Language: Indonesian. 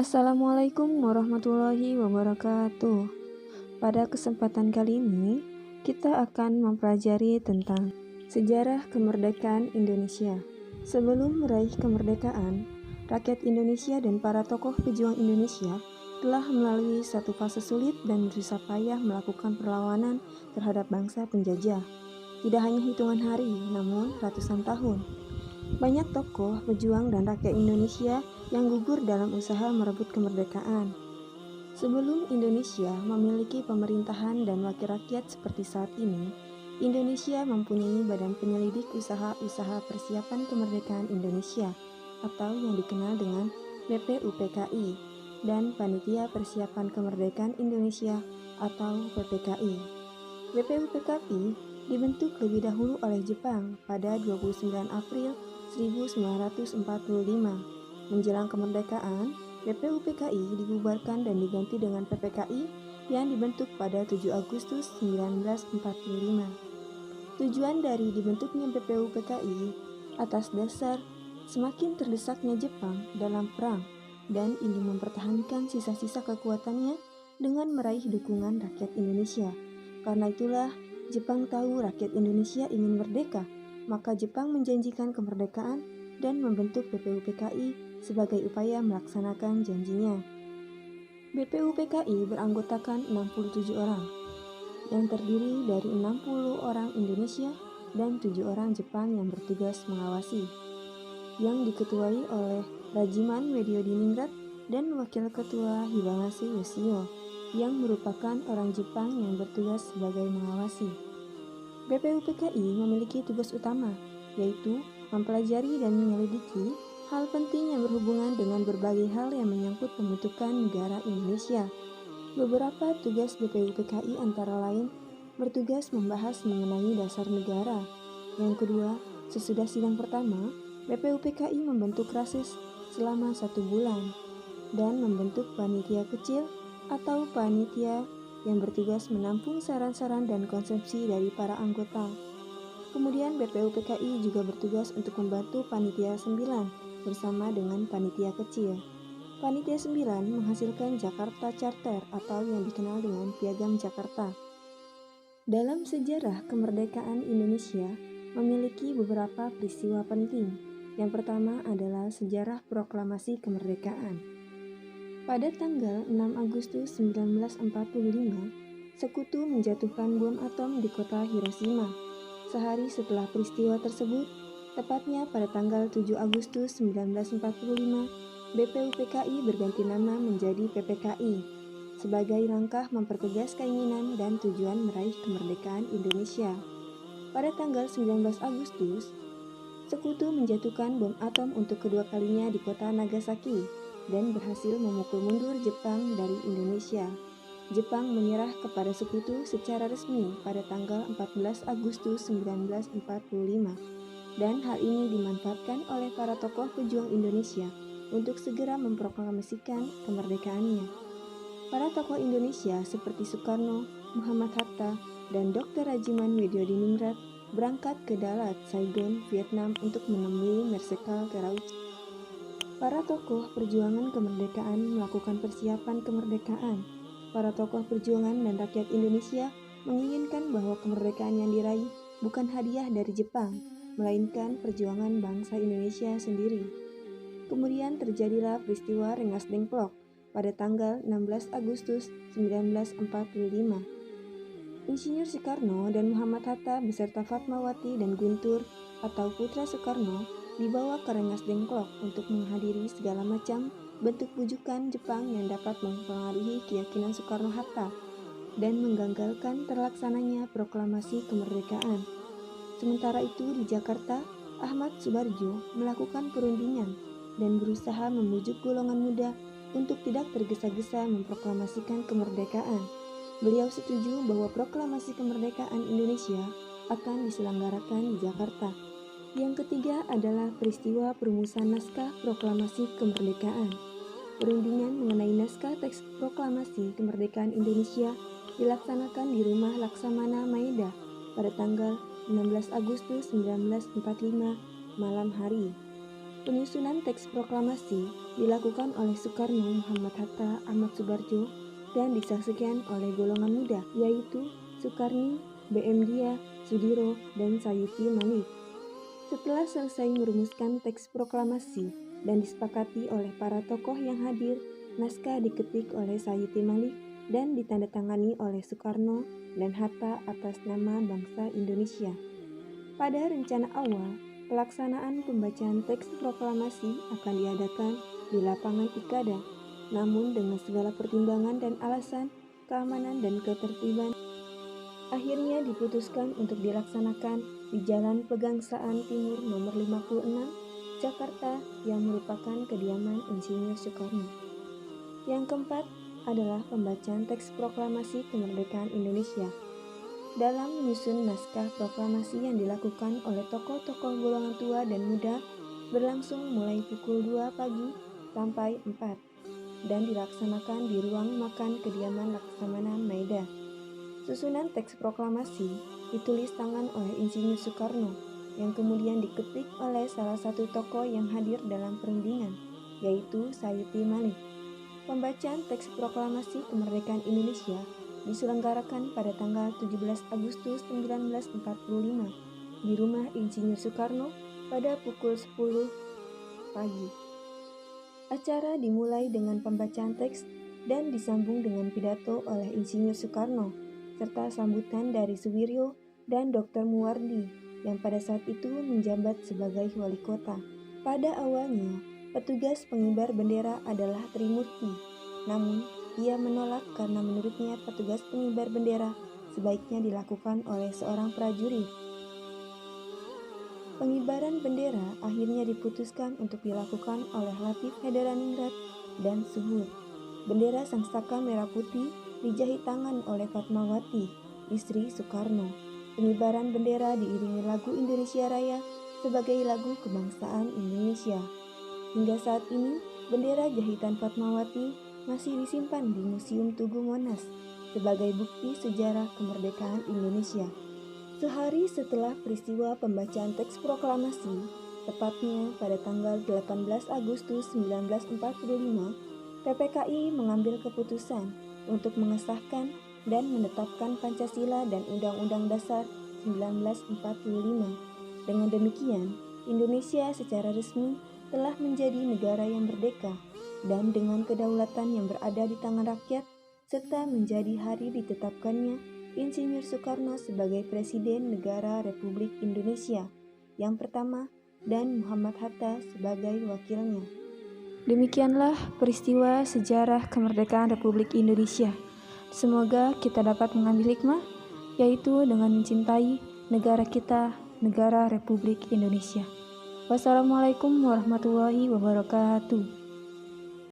Assalamualaikum warahmatullahi wabarakatuh. Pada kesempatan kali ini, kita akan mempelajari tentang sejarah kemerdekaan Indonesia. Sebelum meraih kemerdekaan, rakyat Indonesia dan para tokoh pejuang Indonesia telah melalui satu fase sulit dan bersusah payah melakukan perlawanan terhadap bangsa penjajah. Tidak hanya hitungan hari, namun ratusan tahun. Banyak tokoh, pejuang, dan rakyat Indonesia yang gugur dalam usaha merebut kemerdekaan. Sebelum Indonesia memiliki pemerintahan dan wakil rakyat seperti saat ini, Indonesia mempunyai Badan Penyelidik Usaha-Usaha Persiapan Kemerdekaan Indonesia atau yang dikenal dengan BPUPKI dan Panitia Persiapan Kemerdekaan Indonesia atau PPKI. BPUPKI dibentuk lebih dahulu oleh Jepang pada 29 April 1945. Menjelang kemerdekaan, BPUPKI dibubarkan dan diganti dengan PPKI yang dibentuk pada 7 Agustus 1945. Tujuan dari dibentuknya BPUPKI atas dasar semakin terdesaknya Jepang dalam perang dan ingin mempertahankan sisa-sisa kekuatannya dengan meraih dukungan rakyat Indonesia. Karena itulah, Jepang tahu rakyat Indonesia ingin merdeka, maka Jepang menjanjikan kemerdekaan dan membentuk BPUPKI sebagai upaya melaksanakan janjinya. BPUPKI beranggotakan 67 orang, yang terdiri dari 60 orang Indonesia dan 7 orang Jepang yang bertugas mengawasi, yang diketuai oleh Rajiman Mediodiningrat dan Wakil Ketua Hibamase Yoshio, yang merupakan orang Jepang yang bertugas sebagai mengawasi. BPUPKI memiliki tugas utama, yaitu mempelajari dan menyelidiki hal penting yang berhubungan dengan berbagai hal yang menyangkut pembentukan negara Indonesia. Beberapa tugas BPUPKI antara lain bertugas membahas mengenai dasar negara. Yang kedua, sesudah sidang pertama, BPUPKI membentuk Rasis selama 1 bulan dan membentuk panitia kecil atau panitia yang bertugas menampung saran-saran dan konsepsi dari para anggota. Kemudian BPUPKI juga bertugas untuk membantu Panitia 9 bersama dengan Panitia Kecil. Panitia 9 menghasilkan Jakarta Charter atau yang dikenal dengan Piagam Jakarta. Dalam sejarah kemerdekaan Indonesia memiliki beberapa peristiwa penting. Yang pertama adalah sejarah proklamasi kemerdekaan. Pada tanggal 6 Agustus 1945, Sekutu menjatuhkan bom atom di kota Hiroshima. Sehari setelah peristiwa tersebut, tepatnya pada tanggal 7 Agustus 1945, BPUPKI berganti nama menjadi PPKI sebagai langkah mempertegas keinginan dan tujuan meraih kemerdekaan Indonesia. Pada tanggal 19 Agustus, Sekutu menjatuhkan bom atom untuk kedua kalinya di kota Nagasaki dan berhasil memukul mundur Jepang dari Indonesia. Jepang menyerah kepada Sekutu secara resmi pada tanggal 14 Agustus 1945, dan hal ini dimanfaatkan oleh para tokoh pejuang Indonesia untuk segera memproklamasikan kemerdekaannya. Para tokoh Indonesia seperti Soekarno, Muhammad Hatta, dan Dr. Rajiman Mediodiningrat berangkat ke Dalat, Saigon, Vietnam untuk menemui Marsekal Terauchi. Para tokoh perjuangan kemerdekaan melakukan persiapan kemerdekaan. Para tokoh perjuangan dan rakyat Indonesia menginginkan bahwa kemerdekaan yang diraih bukan hadiah dari Jepang, melainkan perjuangan bangsa Indonesia sendiri. Kemudian terjadilah peristiwa Rengas Dengklok pada tanggal 16 Agustus 1945. Insinyur Soekarno dan Muhammad Hatta beserta Fatmawati dan Guntur atau putra Soekarno dibawa ke Rengas Dengklok untuk menghadiri segala macam bentuk bujukan Jepang yang dapat mempengaruhi keyakinan Soekarno-Hatta dan menggagalkan terlaksananya proklamasi kemerdekaan. Sementara itu di Jakarta, Ahmad Subarjo melakukan perundingan dan berusaha membujuk golongan muda untuk tidak tergesa-gesa memproklamasikan kemerdekaan. Beliau setuju bahwa proklamasi kemerdekaan Indonesia akan diselenggarakan di Jakarta. Yang ketiga adalah peristiwa perumusan naskah proklamasi kemerdekaan. Perundingan mengenai naskah teks proklamasi kemerdekaan Indonesia dilaksanakan di rumah Laksamana Maeda pada tanggal 16 Agustus 1945 malam hari. Penyusunan teks proklamasi dilakukan oleh Soekarno, Muhammad Hatta, Ahmad Subarjo, dan disaksikan oleh golongan muda, yaitu Soekarni, B.M. Dia, Sudiro, dan Sayuti Malik. Setelah selesai merumuskan teks proklamasi dan disepakati oleh para tokoh yang hadir, naskah diketik oleh Sayuti Malik dan ditandatangani oleh Soekarno dan Hatta atas nama bangsa Indonesia. Pada rencana awal, pelaksanaan pembacaan teks proklamasi akan diadakan di lapangan Ikada, namun dengan segala pertimbangan dan alasan keamanan dan ketertiban, akhirnya diputuskan untuk dilaksanakan di Jalan Pegangsaan Timur nomor 56, Jakarta, yang merupakan kediaman Insinyur Soekarno. Yang keempat adalah pembacaan teks proklamasi kemerdekaan Indonesia. Dalam menyusun naskah proklamasi yang dilakukan oleh tokoh-tokoh golongan tua dan muda berlangsung mulai pukul 2 pagi sampai 4 dan dilaksanakan di ruang makan kediaman Laksamana Maeda. Susunan teks proklamasi ditulis tangan oleh Insinyur Soekarno yang kemudian diketik oleh salah satu tokoh yang hadir dalam perundingan, yaitu Sayuti Malik. Pembacaan teks proklamasi kemerdekaan Indonesia diselenggarakan pada tanggal 17 Agustus 1945 di rumah Insinyur Soekarno pada pukul 10 pagi. Acara dimulai dengan pembacaan teks dan disambung dengan pidato oleh Insinyur Soekarno serta sambutan dari Suwiryo dan Dr. Muwardi yang pada saat itu menjabat sebagai wali kota. Pada awalnya, petugas pengibar bendera adalah Trimurti, namun ia menolak karena menurutnya petugas pengibar bendera sebaiknya dilakukan oleh seorang prajurit. Pengibaran bendera akhirnya diputuskan untuk dilakukan oleh Latif Haidaraningrat dan Suhur. Bendera Sangsaka Merah Putih dijahit tangan oleh Fatmawati, istri Soekarno. Pengibaran bendera diiringi lagu Indonesia Raya sebagai lagu kebangsaan Indonesia. Hingga saat ini, bendera jahitan Fatmawati masih disimpan di Museum Tugu Monas sebagai bukti sejarah kemerdekaan Indonesia. Sehari setelah peristiwa pembacaan teks proklamasi, tepatnya pada tanggal 18 Agustus 1945, PPKI mengambil keputusan untuk mengesahkan dan menetapkan Pancasila dan Undang-Undang Dasar 1945. Dengan demikian, Indonesia secara resmi telah menjadi negara yang merdeka dan dengan kedaulatan yang berada di tangan rakyat, serta menjadi hari ditetapkannya Insinyur Soekarno sebagai Presiden Negara Republik Indonesia yang pertama dan Muhammad Hatta sebagai wakilnya. Demikianlah peristiwa sejarah kemerdekaan Republik Indonesia. Semoga kita dapat mengambil hikmah, yaitu dengan mencintai negara kita, negara Republik Indonesia. Wassalamualaikum warahmatullahi wabarakatuh.